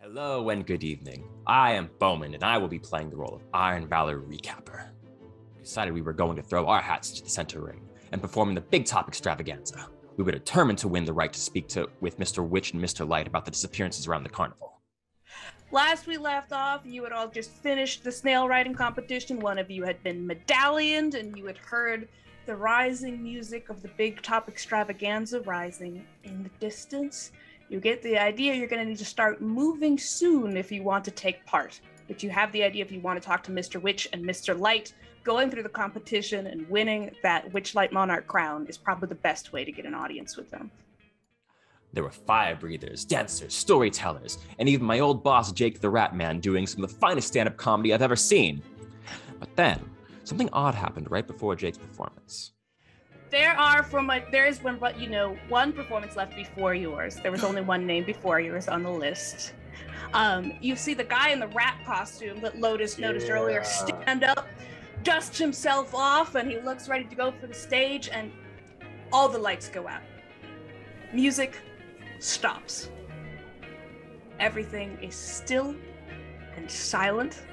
Hello and good evening. I am Bowman, and I will be playing the role of Iron Valor Recapper. We decided we were going to throw our hats into the center ring and perform in the big top extravaganza. We were determined to win the right to speak with Mr. Witch and Mr. Light about the disappearances around the carnival. Last we left off, you had all just finished the snail riding competition. One of you had been medallioned, and you had heard the rising music of the big top extravaganza rising in the distance. You get the idea you're going to need to start moving soon if you want to take part. But you have the idea if you want to talk to Mr. Witch and Mr. Light, going through the competition and winning that Witchlight Monarch crown is probably the best way to get an audience with them. There were fire breathers, dancers, storytellers, and even my old boss, Jake the Rat Man, doing some of the finest stand-up comedy I've ever seen. But then, something odd happened right before Jake's performance. There is one performance left before yours. There was only one name before yours on the list. You see the guy in the rat costume that Lotus noticed earlier stand up, dust himself off, and he looks ready to go for the stage, and all the lights go out. Music stops. Everything is still and silent.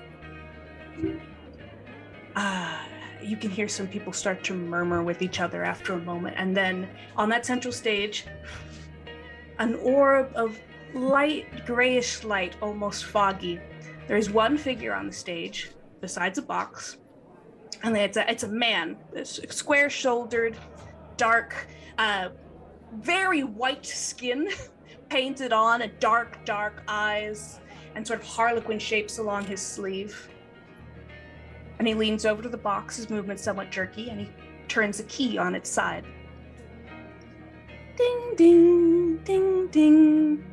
You can hear some people start to murmur with each other after a moment, and then on that central stage, an orb of light, grayish light, almost foggy. There's one figure on the stage besides a box, and it's a man, square-shouldered, dark, very white skin, painted on, and dark eyes, and sort of harlequin shapes along his sleeve. And he leans over to the box, his movement somewhat jerky, and he turns a key on its side. Ding, ding, ding, ding.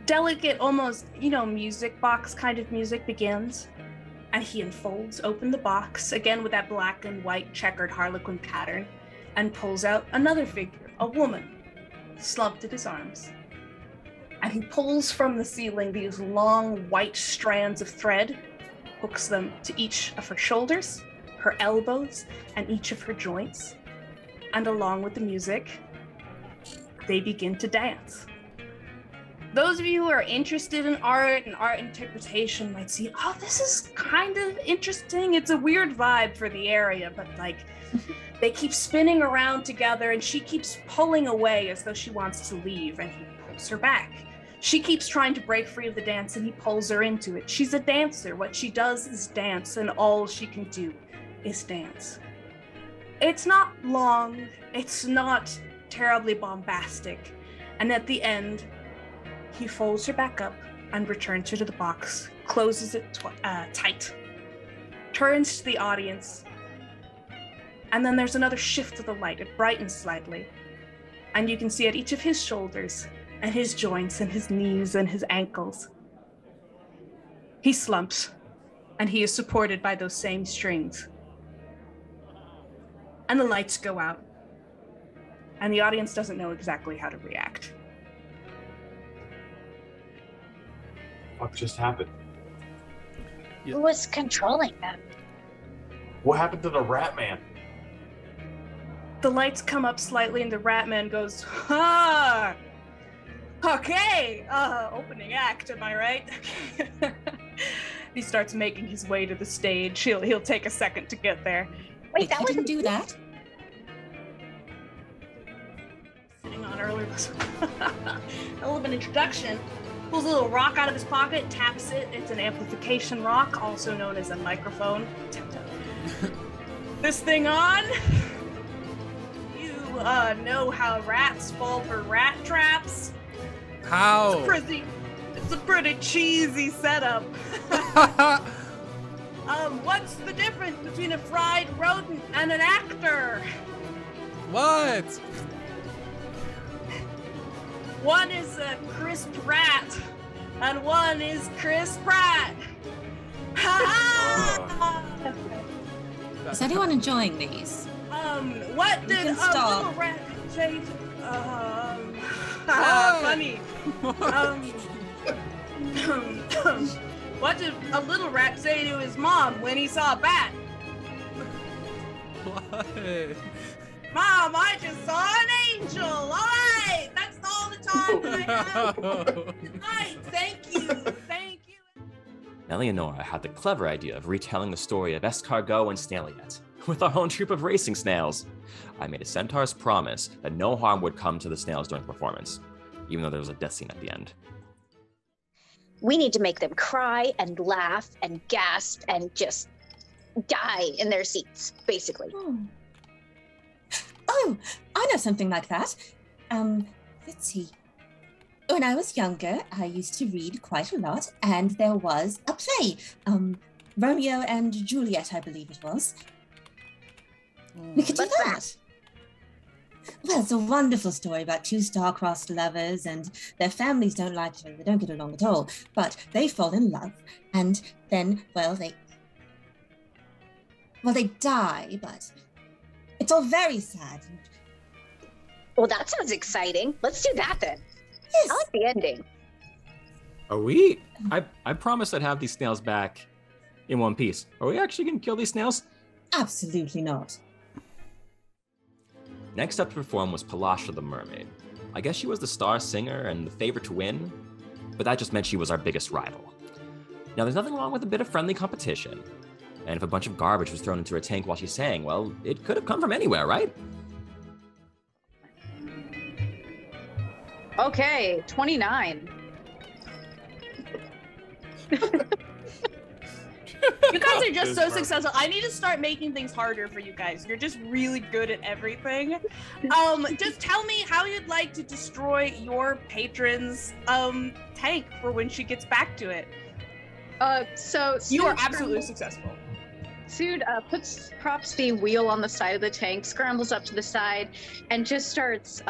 Delicate, almost, music box kind of music begins. And he unfolds open the box, again with that black and white checkered harlequin pattern, and pulls out another figure, a woman, slumped at his arms. And he pulls from the ceiling these long white strands of thread, hooks them to each of her shoulders, her elbows, and each of her joints. And along with the music, they begin to dance. Those of you who are interested in art and art interpretation might see, oh, this is kind of interesting. It's a weird vibe for the area, but they keep spinning around together, and she keeps pulling away as though she wants to leave, and he pulls her back. She keeps trying to break free of the dance, and he pulls her into it. She's a dancer. What she does is dance, and all she can do is dance. It's not long. It's not terribly bombastic. And at the end, he folds her back up and returns her to the box, closes it tight, turns to the audience, and then there's another shift of the light. It brightens slightly, and you can see at each of his shoulders and his joints and his knees and his ankles, he slumps, and he is supported by those same strings. And the lights go out, and the audience doesn't know exactly how to react. What just happened? Who was controlling them? What happened to the rat man? The lights come up slightly, and the rat man goes, "Ha! Okay, opening act, am I right?" He starts making his way to the stage. He'll take a second to get there. Wait, that didn't do that. Sitting on earlier was hell of an introduction. Pulls a little rock out of his pocket, taps it. It's an amplification rock, also known as a microphone. Tap, tap. This thing on. You know how rats fall for rat traps. How? It's a pretty cheesy setup. What's the difference between a fried rodent and an actor? What? One is a crisp rat, and one is Chris Pratt. Is anyone enjoying these? What did a little rat say funny. What did a little rat say to his mom when he saw a bat? What? Mom, I just saw an angel. All right, that's all the time I have. Good night, thank you. Eleonora had the clever idea of retelling the story of Escargot and Snailiet with our own troop of racing snails. I made a centaur's promise that no harm would come to the snails during the performance, even though there was a death scene at the end. We need to make them cry and laugh and gasp and just die in their seats, basically. Oh, I know something like that. Let's see. When I was younger, I used to read quite a lot, and there was a play, Romeo and Juliet, I believe it was. We could do that. Well, it's a wonderful story about two star-crossed lovers, and their families don't like each other. They don't get along at all, but they fall in love, and then, well, they die, but it's all very sad. Well, that sounds exciting. Let's do that then. Yes. I like the ending. Are we? I promised I'd have these snails back in one piece. Are we actually going to kill these snails? Absolutely not. Next up to perform was Palasha the Mermaid. I guess she was the star singer and the favorite to win, but that just meant she was our biggest rival. Now, there's nothing wrong with a bit of friendly competition. And if a bunch of garbage was thrown into her tank while she sang, well, it could have come from anywhere, right? Okay, 29. You guys are just so successful. I need to start making things harder for you guys. You're just really good at everything. Just tell me how you'd like to destroy your patron's tank for when she gets back to it. So You are absolutely successful. Sood props the wheel on the side of the tank, scrambles up to the side, and just starts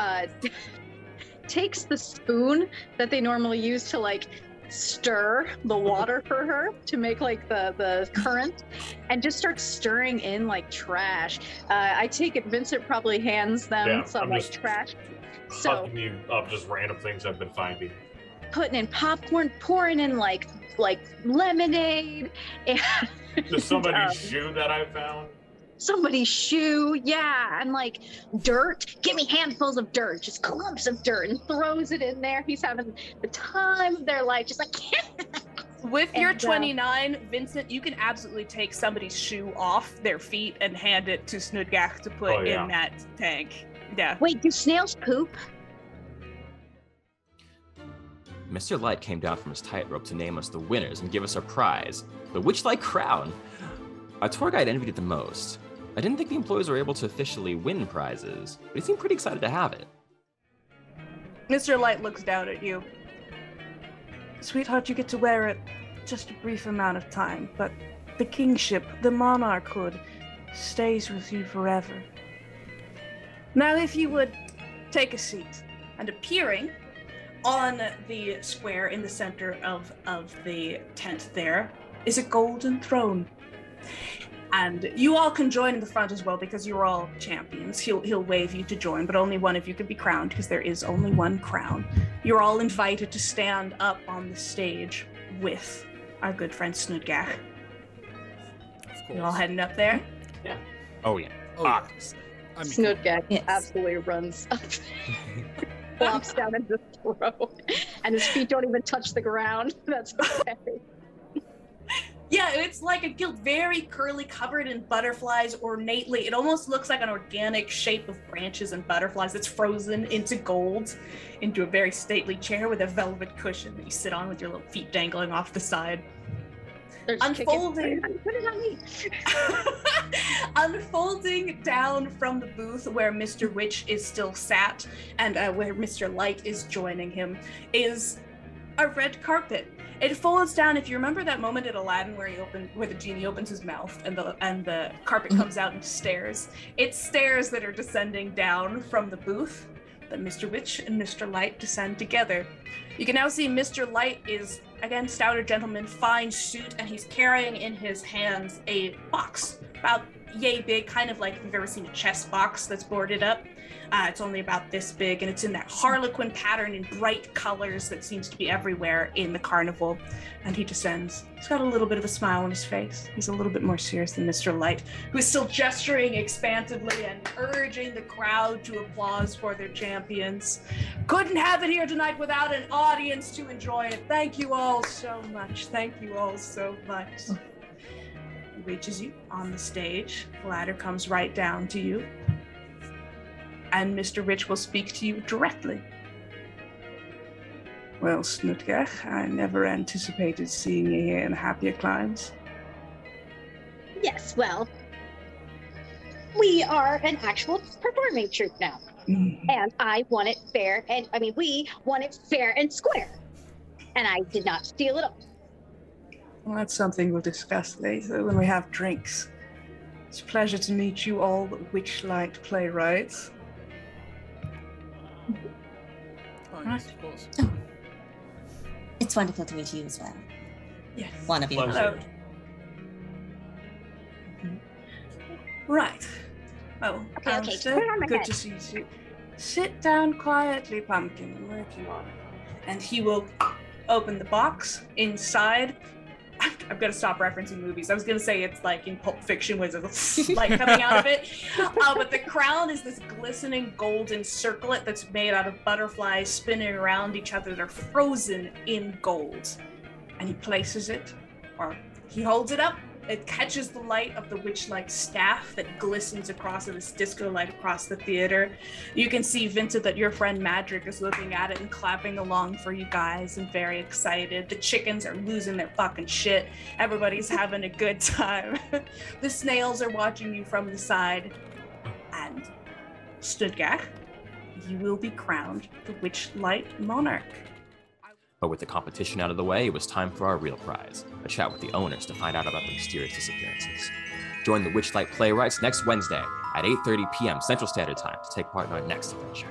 takes the spoon that they normally use to like stir the water for her to make like the current, and just starts stirring in like trash. I take it Vincent probably hands them some like trash. So Hooking you up just random things I've been finding. Putting in popcorn, pouring in like lemonade, and There's somebody's shoe that I found. somebody's shoe, yeah, and like dirt. Give me handfuls of dirt, just clumps of dirt, and throws it in there. He's having the time of their life, just like. With your And, 29, Vincent, you can absolutely take somebody's shoe off their feet and hand it to Snudgach to put in that tank. Yeah. Wait, do snails poop? Mr. Light came down from his tightrope to name us the winners and give us our prize, the Witchlight crown. Our tour guide envied it the most. I didn't think the employees were able to officially win prizes, but he seemed pretty excited to have it. Mr. Light looks down at you. Sweetheart, you get to wear it just a brief amount of time, but the kingship, the monarchhood, stays with you forever. Now, if you would take a seat, and appearing on the square in the center of the tent there is a golden throne. And you all can join in the front as well because you're all champions. He'll wave you to join, but only one of you can be crowned because there is only one crown. You're all invited to stand up on the stage with our good friend Snudgach. Of course. You all heading up there? Yeah. Oh yeah. Oh, Obviously. I mean, Snudgach Yes. absolutely runs up, flops down into the throat, and his feet don't even touch the ground. That's okay. Yeah, it's like a guild, very curly, covered in butterflies ornately. It almost looks like an organic shape of branches and butterflies that's frozen into gold, into a very stately chair with a velvet cushion that you sit on with your little feet dangling off the side. They're just kicking- Unfolding. Put it on me. Unfolding down from the booth where Mr. Witch is still sat and where Mr. Light is joining him is a red carpet. It folds down. If you remember that moment at Aladdin where the genie opens his mouth and the carpet comes out into stairs. It's stairs that are descending down from the booth. That Mr. Witch and Mr. Light descend together. You can now see Mr. Light is again stouter gentleman, fine suit, and he's carrying in his hands a box about yay big, kind of like if you've ever seen a chess box that's boarded up. It's only about this big, and it's in that harlequin pattern in bright colors that seems to be everywhere in the carnival. And he descends. He's got a little bit of a smile on his face. He's a little bit more serious than Mr. Light, who is still gesturing expansively and urging the crowd to applause for their champions. Couldn't have it here tonight without an audience to enjoy it. Thank you all so much. Thank you all so much. He reaches you on the stage. The ladder comes right down to you. And Mr. Rich will speak to you directly. Well, Snutgach, I never anticipated seeing you here in happier climes. Yes, well, we are an actual performing troupe now. And I want it fair, and we want it fair and square. And I did not steal it all. Well, that's something we'll discuss later when we have drinks. It's a pleasure to meet you all, Witchlight playwrights. Oh, yes, of course. Oh. It's wonderful to meet you as well. Yes. One of you. Pleasure. Hello. Right. Oh, Okay, Alistair, put it on my good head. to see you. Sit down quietly, Pumpkin. I'm working on it. And he will open the box. Inside, I've got to stop referencing movies. I was going to say it's like in Pulp Fiction where there's a light coming out of it. But the crown is this glistening golden circlet that's made out of butterflies spinning around each other. They're frozen in gold. And he places it, or he holds it up. It catches the light of the Witchlight staff that glistens across it, this disco light across the theater. You can see, Vincent, that your friend Madrick is looking at it and clapping along for you guys and very excited. The chickens are losing their fucking shit. Everybody's having a good time. The snails are watching you from the side. And Studgach, you will be crowned the Witchlight Monarch. But with the competition out of the way, it was time for our real prize, a chat with the owners to find out about the mysterious disappearances. Join the Witchlight Playwrights next Wednesday at 8:30 p.m. Central Standard Time to take part in our next adventure.